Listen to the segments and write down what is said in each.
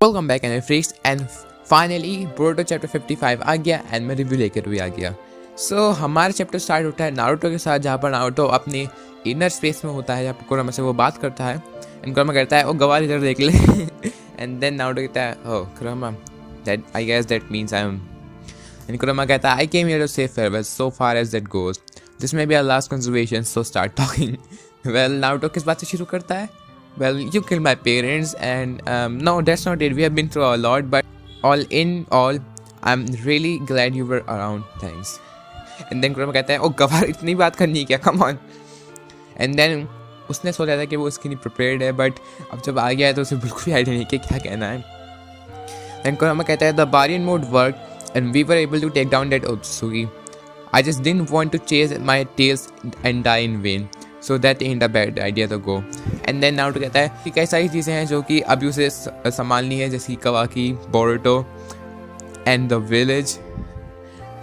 Welcome back and friends and finally Boruto chapter 55 आ गया and मैं review लेकर भी आ गया। सो हमारा चैप्टर स्टार्ट होता है नारुतो के साथ, जहाँ पर नारुतो अपने इनर स्पेस में होता है, जहाँ पर कुरामा से वो बात करता है एंड कुरामा कहता है ओ गवार इधर देख ले एंड देन नारुतो कहता है oh Kurama that I guess that means I am and Kurama कहता है I came here to say farewell so far as that goes this may be our last conservation so start talking. Well Naruto किस बात से शुरू करता है? Well, you killed my parents and no, that's not it. We have been through a lot, but all in all, I'm really glad you were around. Thanks. And then कुरामा कहता है ओ गवार इतनी बात करनी है क्या? Come on. And then उसने सोचा था कि वो उसके लिए prepared है, but अब जब आ गया है तो उसे बिल्कुल भी आइडिया नहीं कि क्या कहना है। Then कुरामा कहता है the Barian mode worked and we were able to take down that Otsutsuki. I just didn't want to chase my tails and die in vain. So that ain't a bad idea to go. And then Naruto कहता है कि कई सारी चीज़ें हैं जो कि अभी उसे संभालनी है, जैसे Kawaki, Boruto and the village.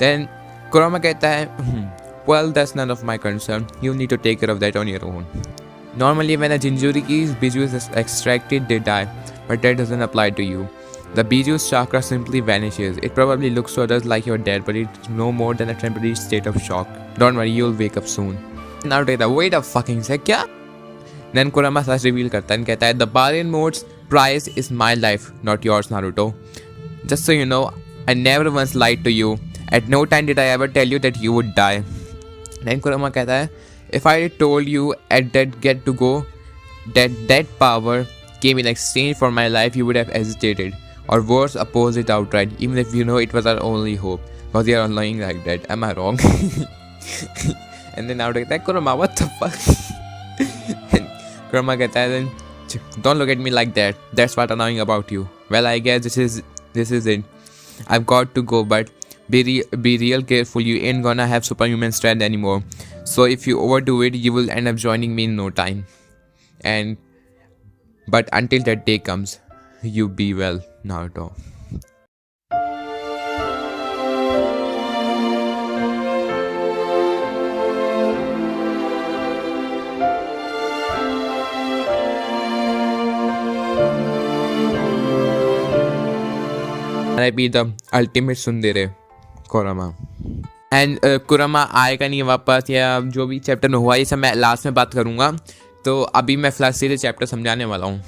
Then Kurama कहता है well that's none of my concern, you need to take care of that on your own. Normally when a Jinchuriki's Biju is extracted they die, but that doesn't apply to you. The Biju's chakra simply vanishes. It probably looks to others like you're dead, but it's no more than a temporary state of shock. Don't worry, you'll wake up soon. Naruto कहता है wait a fucking sec, क्या? Then कुरामा सच reveal करता है, कहता है the Barian mode's prize is my life, not yours, Naruto. Just so you know, I never once lied to you. At no time did I ever tell you that you would die. Then कुरामा कहता है if I told you at that get to go that power came in exchange for my life, you would have hesitated, or worse, opposed it outright, even if you know it was our only hope. Because you are annoying like that. Am I wrong? And then Naruto कहता है कुरामा what the fuck? कुरामा कहता है then don't look at me like that. That's what annoying about you. Well, I guess this is it. I've got to go, but be real careful. You ain't gonna have superhuman strength anymore. So if you overdo it, you will end up joining me in no time. But until that day comes, you be well, Naruto. be the ultimate सुंदरे कुरामा and कुरामा आएगा नहीं वापस, या जो भी chapter में हुआ ये सब मैं लास्ट में बात करूँगा। तो अभी मैं फिलहाल सीधे चैप्टर समझाने वाला हूँ।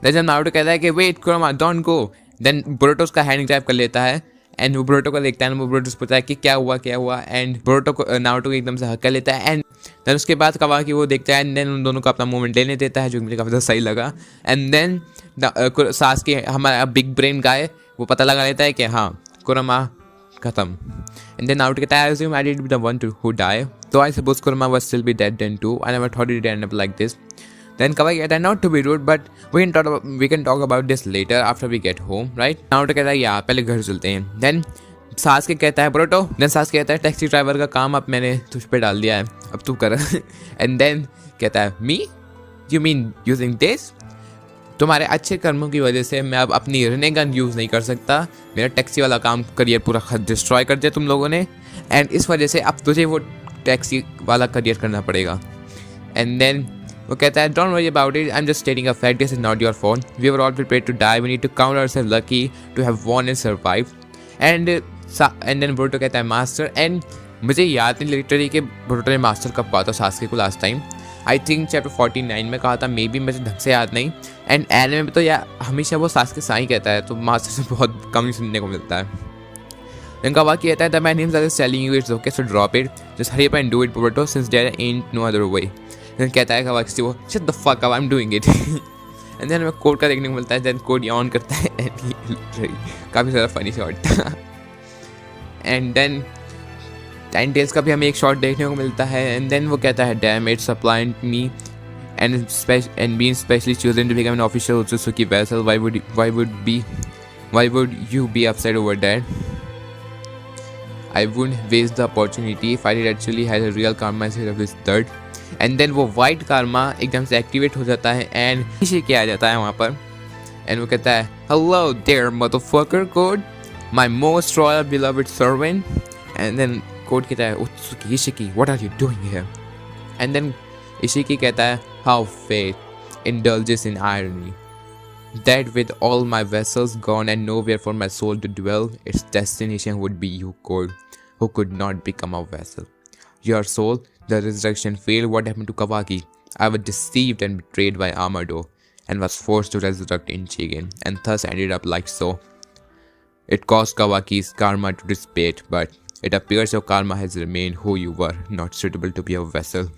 जब नारुतो कहता है कि वेट कुरामा डोंट गो, देन बोरुतो उसका हैंड ग्रैब कर लेता है एंड वो बोरुतो को देखता है, वो बोरुतो से पूछता है कि क्या हुआ एंड बोरुतो को नारुतो को एकदम से हक कर लेता है एंड देन उसके बाद कवाकी वो देखता है एंड देन उन दोनों को अपना मूवमेंट लेने देता है, जो मुझे काफ़ी ज़्यादा सही लगा। एंड देन सासुके हमारा बिग ब्रेन गाय वो पता लगा लेता है कि हाँ कुरामा खत्म। एंड देन नारुतो कहता है assume I did be the one to who die, so I suppose Kurama was still be dead then too. I never thought it would end up like this. Then Kawaki कहता है not to be rude, but we can talk about this later after we get home, right? Naruto कहता है या पहले घर चलते हैं। Then सासुके कहता है बोरुतो, देन सासुके कहता है टैक्सी ड्राइवर का काम अब मैंने तुझ पे डाल दिया है, अब तू कर। एंड देन कहता है me you mean using this, तुम्हारे अच्छे कर्मों की वजह से मैं अब अपनी रने गन यूज़ नहीं कर सकता, मेरा टैक्सी वाला काम करियर पूरा डिस्ट्रॉय कर दिया तुम लोगों ने, एंड इस वजह से अब तुझे वो टैक्सी वाला करियर करना पड़ेगा। एंड देन वो कहता है don't worry about it, I am just stating a fact, this is not your fault, we were all prepared to die, we need to count ourself lucky to have won and survive. And then Boruto कहता है master, and मुझे याद नहीं literally कि Boruto ने master कब कहा था सासुके को last time, I think chapter 49 में कहा था, मे बी मुझे ढंग से याद नहीं। एंड एनिमे में तो या हमेशा वो सासुके साई कहता है, तो मास्टर से बहुत कम ही सुनने को मिलता है। इनका वाक्य कहता है the man himself is telling you it's okay so drop it, just hurry up and do it Boruto since there ain't no other way. Then कहता है कवाकी से वो shut the fuck up I am doing it. And then हमें code का देखने को मिलता है, देन कोड ऑन करता है एंड काफ़ी सारा फनी शॉट था। एंड देन टाइन टेल्स का भी हमें एक शॉट देखने को मिलता है एंड देन वो कहता है damn it's supplied me and being specially chosen to become an official Otsutsuki vessel, why would you be upset over that? I wouldn't waste the opportunity if I did actually had a real karma instead of this dirt. And then वो white karma एकदम से activate हो जाता है and इसी के आ जाता है वहाँ पर एंड वो कहता है hello there motherfucker code, my most royal beloved servant. And then code कहता है ओत्सुकी इशिकी what are you doing here? And then इशिकी कहता है how fate indulges in irony. that with all my vessels gone and nowhere for my soul to dwell, its destination would be you, Code, who could not become a vessel. Your soul, the resurrection failed. What happened to Kawaki? I was deceived and betrayed by Amado, and was forced to resurrect in Chigen, and thus ended up like so. It caused Kawaki's karma to dissipate, but it appears your karma has remained who you were, not suitable to be a vessel.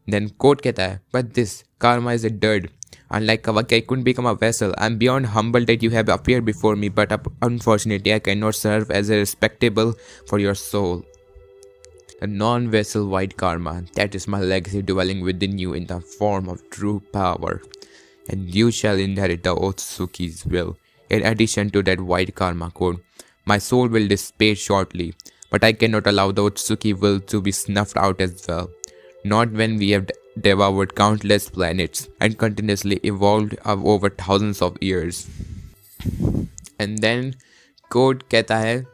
Then Code कहता है, but this karma is a dirt. Unlike Kawaki, I couldn't become a vessel. I'm beyond humble that you have appeared before me, but unfortunately, I cannot serve as a respectable for your soul. The non-vessel white karma, that is my legacy dwelling within you in the form of true power. And you shall inherit the Otsutsuki's will. In addition to that white karma, Code, my soul will dissipate shortly, but I cannot allow the Otsutsuki will to be snuffed out as well. Not when we have devoured countless planets and continuously evolved over thousands of years. And then Code कहता है,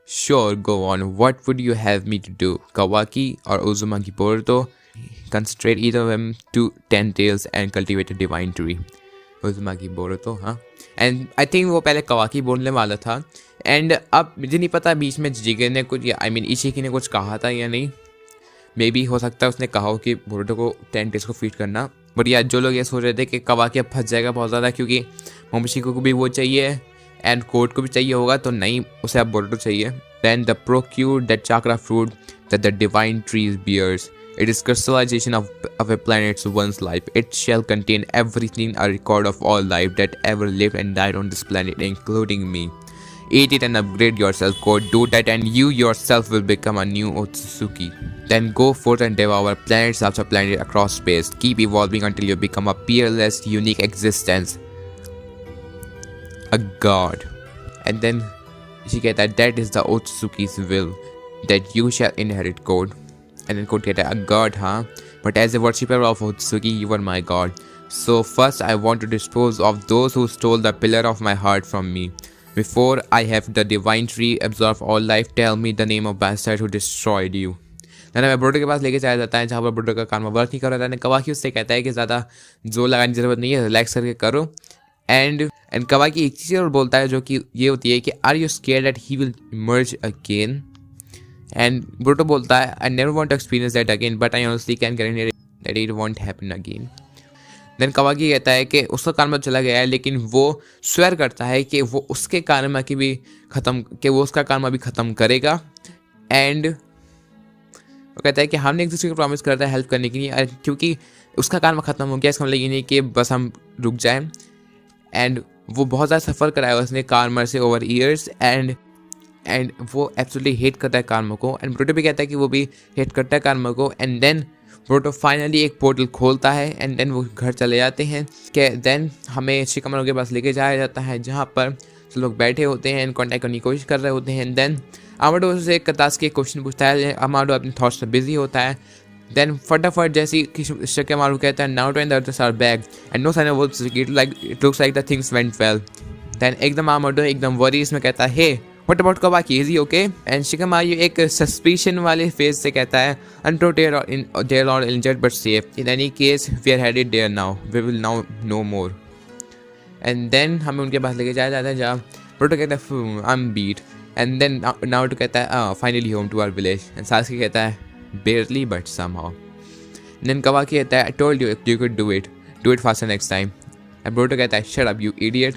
sure, go on. What would you have me to do? Kawaki or Uzumaki Boruto? Concentrate either of them to 10 tails and cultivate a divine tree. Uzumaki Boruto, हाँ. And I think वो पहले Kawaki बोलने वाला था. And अब मुझे नहीं पता बीच में जिगे ने कुछ या इशिकी ने कुछ कहा था या नहीं. मे बी हो सकता है उसने कहा हो कि बोरुटो को 10 डेज को फीड करना. बट यार जो लोग ये सोच रहे थे कि कवाकी अब फंस जाएगा बहुत ज़्यादा क्योंकि मोमोशिको को भी वो चाहिए एंड कोड को भी चाहिए होगा, तो नहीं, उसे अब बोरुटो चाहिए. Then the procure that chakra fruit that the divine trees bears. It is crystallization of a planet's one's life. It shall contain everything, a record of all life that ever lived and died on this planet, including me. Eat it and upgrade yourself, Code. Do that and you yourself will become a new Otsutsuki. Then go forth and devour planets after planet across space. Keep evolving until you become a peerless, unique existence. A god. And then she get that is the Otsutsuki's will, that you shall inherit, Code. And then Code get a god, huh? But as a worshipper of Otsutsuki, you are my god. So first I want to dispose of those who stole the pillar of my heart from me. Before I have the divine tree absorb all life, tell me the name of bastard who destroyed you. then हमें Boruto के पास लेके जाया जाता है जहाँ पर Boruto का काम वर्क नहीं कर रहा था. कवाकी उससे कहता है कि ज़्यादा जोर लगाने की ज़रूरत नहीं है, रिलैक्स करके करो. एंड कवाकी एक चीज़ और बोलता है जो कि ये होती है कि are you scared that he will emerge again. And Boruto बोलता है I never want to experience that again but I honestly can guarantee that it won't happen again. Then Kawaki कहता है कि उसका कार्मा चला गया है लेकिन वो स्वेयर करता है कि वो उसके कार्मा की भी वो उसका कार्मा भी ख़त्म करेगा. एंड वो कहता है कि हमने एक दूसरे को प्रॉमिस करता है हेल्प करने के लिए, क्योंकि उसका कार्मा ख़त्म हो गया इसका मतलब ये नहीं कि बस हम रुक जाएं. एंड वो बहुत ज़्यादा सफ़र कराया उसने कार्मा से ओवर ईयर्स. एंड वो एब्सोल्युटली हेट करता है कार्मा को. एंड बोरुटो भी कहता है कि वो भी हेट करता है कार्मा को. एंड देन बोरुटो फाइनली एक पोर्टल खोलता है एंड देन वो घर चले जाते हैं. कि देन हमें शिकामारू के पास लेके जाया जाता है जहाँ पर सब लोग बैठे होते हैं एंड कॉन्टैक्ट करने की कोशिश कर रहे होते हैं. एंड देन अमाडो से कतास के क्वेश्चन पूछता है. अमाडो अपने थॉट्स में बिजी होता है. देन फटाफट जैसी शिकामारू कहता है Naruto and the others are back and no sign of Otsutsuki, it looks like the things went well. Then एकदम अमाडो एकदम वरीज में कहता है hey what about Kawaki, is he okay? And Shikamaru एक suspicion वाले face से कहता है unto there are injured but safe. In any case we are headed there now, we will now know more. And then हमें उनके पास लेके जाया जाता है जहाँ बोरुटो कहता है I am beat. And then Naruto कहता है finally home to our village. And Sasuke कहता है barely but somehow. Then Kawaki कहता है I told you could do it faster next time. And Boruto कहता है shut up you idiot,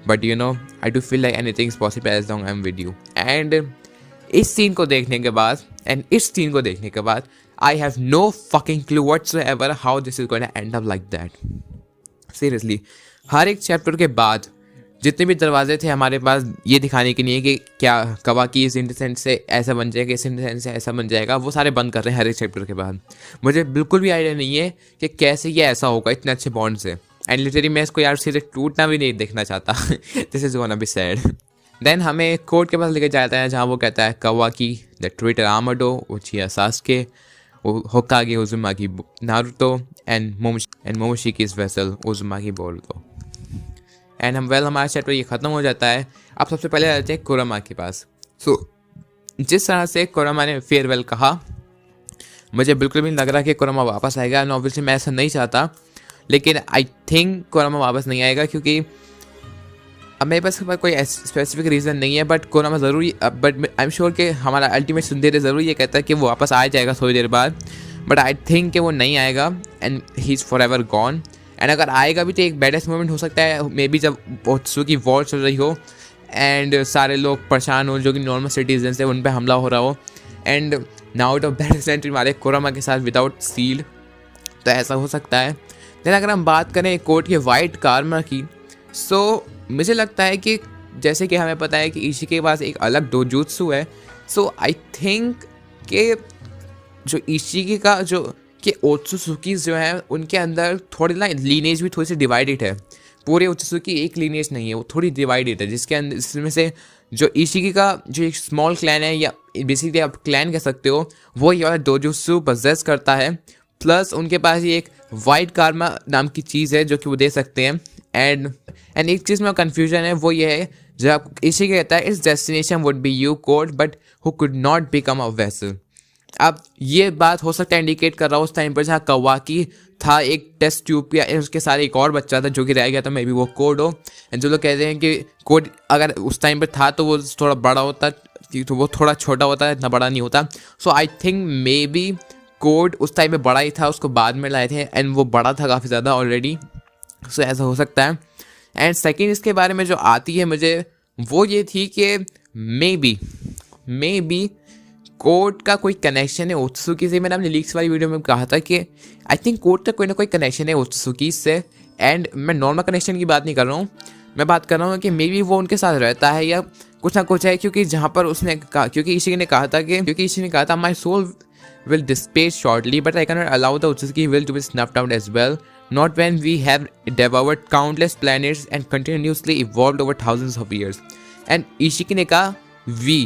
but you know I do feel like anything is possible as long I am with you. And इस सीन को देखने के बाद I have no fucking clue whatsoever how this is going to end up like that. Seriously हर एक chapter के बाद जितने भी दरवाजे थे हमारे पास ये दिखाने के लिए कि क्या कवाकी इस इंटेंसेंट से ऐसा बन जाएगा, इस इंटेंसेंट से ऐसा बन जाएगा, वो सारे बंद कर रहे हैं हर एक चैप्टर के बाद. मुझे बिल्कुल भी आइडिया नहीं है कि कैसे ये ऐसा होगा इतने अच्छे बॉन्ड से. एंड लिटरली मैं इसको यार सीधे टूटना भी नहीं देखना चाहता. This is gonna be sad. Then हमें कोर्ट के पास लेके जाता है जहाँ वो कहता है Kawaki the traitor Amado Uchiha Sasuke Hokage Uzumaki Naruto and Momoshiki's vessel Uzumaki Boruto. And हमारा चैप्टर ये ख़त्म हो जाता है. अब सबसे पहले आते हैं कुरामा के पास. जिस तरह से कुरामा ने फेयरवेल कहा मुझे बिल्कुल भी नहीं लग रहा कि कुरामा वापस आएगा. एंड ऑब्वियसली मैं ऐसा नहीं चाहता, लेकिन आई थिंक कोरामा वापस नहीं आएगा, क्योंकि अब मेरे पास कोई स्पेसिफिक रीज़न नहीं है, बट कोरामा ज़रूर, बट आई एम श्योर कि हमारा अल्टीमेट सुंदर ज़रूर ये कहता है कि वो वापस आ जाएगा थोड़ी देर बाद, बट आई थिंक कि वो नहीं आएगा and he is for ever gone. And अगर आएगा भी तो एक बैडेस्ट मोमेंट हो सकता है मे बी जब ओत्सुकी वॉर चल रही हो एंड सारे लोग परेशान हो जो कि नॉर्मल सिटीजन्स है, उन पर हमला हो रहा हो एंड नारुतो बैडेस्ट एंट्री मारे कोरामा के साथ विदाउट सील, तो ऐसा हो सकता है। देन अगर हम बात करें कोर्ट के वाइट कार्मा की, सो मुझे लगता है कि जैसे कि हमें पता है कि इशी के पास एक अलग डोजुत्सु है, सो आई थिंक कि जो इशिकी का जो कि ओत्सुकीज जो हैं उनके अंदर थोड़ी ना लीनेज भी थोड़ी सी डिवाइडेड है। पूरे ओत्सुकी एक लीनेज नहीं है, वो थोड़ी डिवाइडेड है, जिसके अंदर जिसमें से जो इशिकी का जो एक स्मॉल क्लैन है या बेसिकली आप क्लैन कह सकते हो, वो ये वाला डोजुत्सु पजेस करता है, प्लस उनके पास ये एक वाइट कार्मा नाम की चीज़ है जो कि वो दे सकते हैं। एंड एक चीज़ में कन्फ्यूजन है, वो ये है जब इशिकी कहता है इस destination would be you code but who could not become a vessel. अब ये बात हो सकता है इंडिकेट कर रहा हो उस टाइम पर जहाँ कवाकी था एक टेस्ट ट्यूब या उसके सारे एक और बच्चा था जो कि रह गया था, मे बी वो कोड हो। एंड जो लोग कहते हैं कि कोड अगर उस टाइम पर था तो वो थोड़ा बड़ा होता, तो वो थोड़ा छोटा होता है, इतना बड़ा नहीं होता। So I think maybe Code उस टाइम पे बड़ा ही था, उसको बाद में लाए थे एंड वो बड़ा था काफ़ी ज़्यादा ऑलरेडी, सो ऐसा हो सकता है। एंड सेकेंड इसके बारे में जो आती है मुझे, वो ये थी कि मे बी कोड का कोई कनेक्शन है ओत्सुकी से। मैंने अपने लीक्स वाली वीडियो में कहा था कि आई थिंक कोड का कोई ना कोई कनेक्शन है ओत्सुकी से, एंड मैं नॉर्मल कनेक्शन की बात नहीं कर रहा हूँ, मैं बात कर रहा हूँ कि मे बी वो उनके साथ रहता है या कुछ ना कुछ है, क्योंकि जहाँ पर उसने कहा, क्योंकि इशिकी ने कहा था my soul will dissipate shortly, but I cannot allow the Otsutsuki will to be snuffed out as well. Not when we have devoured countless planets and continuously evolved over thousands of years. And Ishiki ने कहा we.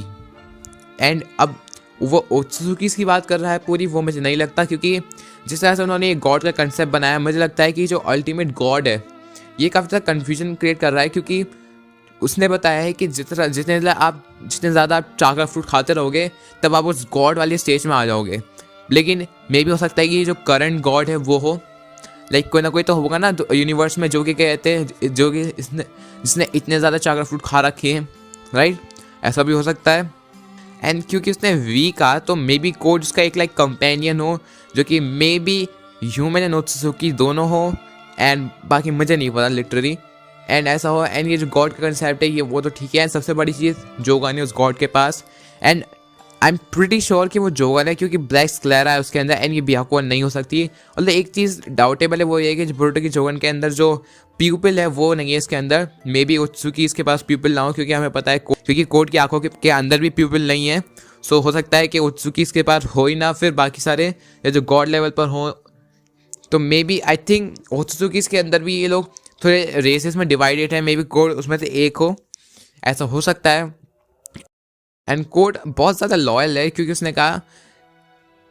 And अब वो Otsutsuki की बात कर रहा है पूरी, वो मुझे नहीं लगता, क्योंकि जिस तरह से उन्होंने एक गॉड का कंसेप्ट बनाया, मुझे लगता है कि जो अल्टीमेट गॉड है ये काफ़ी ज़्यादा कन्फ्यूजन क्रिएट कर रहा है, क्योंकि उसने बताया है कि जितने ज़्यादा आप चाकलेट फ्रूट खाते रहोगे तब आप उस गॉड वाली स्टेज में आ जाओगे। लेकिन मे भी हो सकता है कि जो करंट गॉड है वो हो, लाइक कोई ना कोई तो होगा ना यूनिवर्स में जो कि कहते हैं जो कि जिसने इतने ज़्यादा चाकलेट फ्रूट खा रखे हैं, राइट, ऐसा भी हो सकता है। एंड क्योंकि उसने वी कहा तो मे बी कोड उसका एक लाइक कंपेनियन हो, जो कि मे बी ह्यूमन एंड ओत्सुकी दोनों हो, एंड बाकी मुझे नहीं पता लिटरली, एंड ऐसा हो। एंड ये जो गॉड का कंसेप्ट है ये वो तो ठीक है, एंड सबसे बड़ी चीज़ जोगन है उस गॉड के पास, and I am pretty sure कि वो जोगन है, क्योंकि ब्लैक स्क्लेरा है उसके अंदर, एंड ये बियाकुआ नहीं हो सकती। और एक चीज़ डाउटेबल है, वो ये है कि बोरुतो की जोगन के अंदर जो प्यूपिल है वो नहीं है इसके अंदर, मे बी ओत्सुकी इसके पास प्यूपिल ना हो, क्योंकि हमें पता है क्योंकि कोड की आंखों के अंदर भी प्यूपिल नहीं है। सो हो सकता है कि ओत्सुकी इसके पास हो ही ना, फिर बाकी सारे या जो गॉड लेवल पर हो, तो मे बी आई थिंक ओत्सुकी के अंदर भी ये लोग थोड़े रेसेस में डिवाइडेड है, मे बी कोड उसमें से एक हो, ऐसा हो सकता है। एंड कोड बहुत ज़्यादा लॉयल है, क्योंकि उसने कहा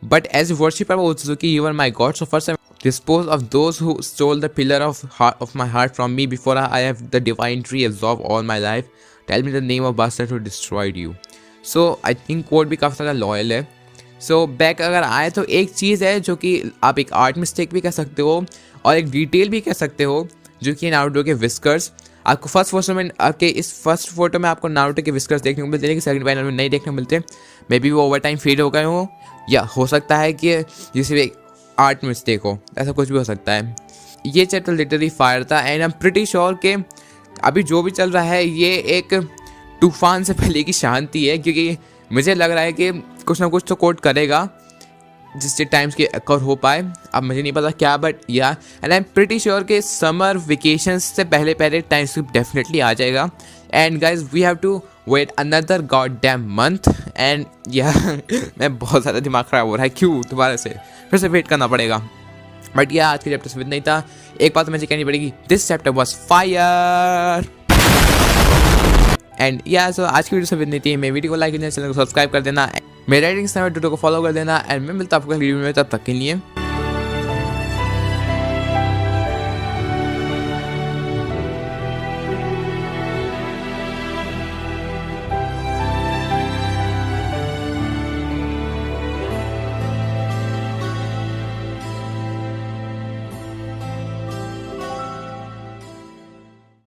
but as worshipper of Otsutsuki you are my god, so first dispose of those who stole the pillar of my heart from me before I have the divine tree absorb all my life, tell me the name of bastard who destroyed you. So I think Code भी काफ़ी ज़्यादा loyal है। So back अगर आए तो एक चीज़ है जो कि आप एक आर्ट मिस्टेक भी कह सकते हो और एक डिटेल भी कह सकते हो, जो कि नारुतो के विस्कर्स। आपको फर्स्ट फोटो में आपको नारुतो के विस्कर्स देखने को मिलते हैं, लेकिन सेकंड पैनल में नहीं देखने को मिलते। मे बी वो ओवर टाइम फेड हो गए हो, या हो सकता है कि जिससे एक आर्ट मिस्टेक हो, ऐसा कुछ भी हो सकता है। ये चैप्टर लिटरली फायर था, and I am pretty sure कि अभी जो भी चल रहा है ये एक तूफान से पहले की शांति है, क्योंकि मुझे लग रहा है कि कुछ ना कुछ तो कोड करेगा जिससे टाइम्स के अकर हो पाए। अब मुझे नहीं पता क्या, but yeah and I am pretty sure कि समर वेकेशन से पहले टाइम स्किप डेफिनेटली आ जाएगा। And guys we have to wait another goddamn month, and yeah मैं बहुत ज़्यादा दिमाग ख़राब हो रहा है, क्यों दोबारा से फिर से वेट करना पड़ेगा। बट या आज के चैप्टर से नहीं था, एक बात मुझे कहनी पड़ेगी, this chapter was fire. And या सो आज की वीडियो से विद थी, मैं वीडियो को लाइक करना, चैनल को सब्सक्राइब कर देना, मेरे राइटिंग समय ट्विटर को फॉलो कर देना, एंड मैं मिलता हूँ आपको वीडियो में, तब तक के लिए।